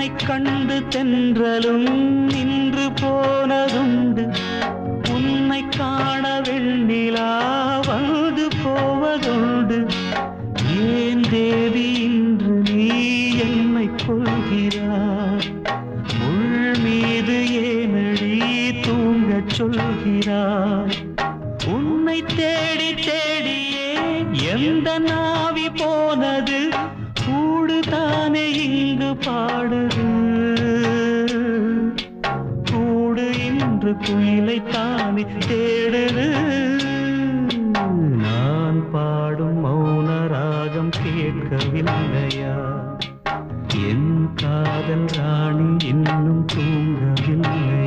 உன்னை கண்டு தென்றலும் நின்று போனதுண்டு உன்னை காண வெண்ணிலா வந்து போவதுண்டு ஏன் தேவி இன்று நீ என்னை கொள்கிறாய் முள் மீது ஏனடி தூங்கச் சொல்கிறாய் உன்னை தேடி தேடியே எந்த நாவி போனது கூடுதானே இங்கு பாடுது கூடு இன்று குயிலை தானே தேடுது நான் பாடும் மௌன ராகம் கேட்கவில்லையா என் காதல் ராணி இன்னும் தூங்கவில்லை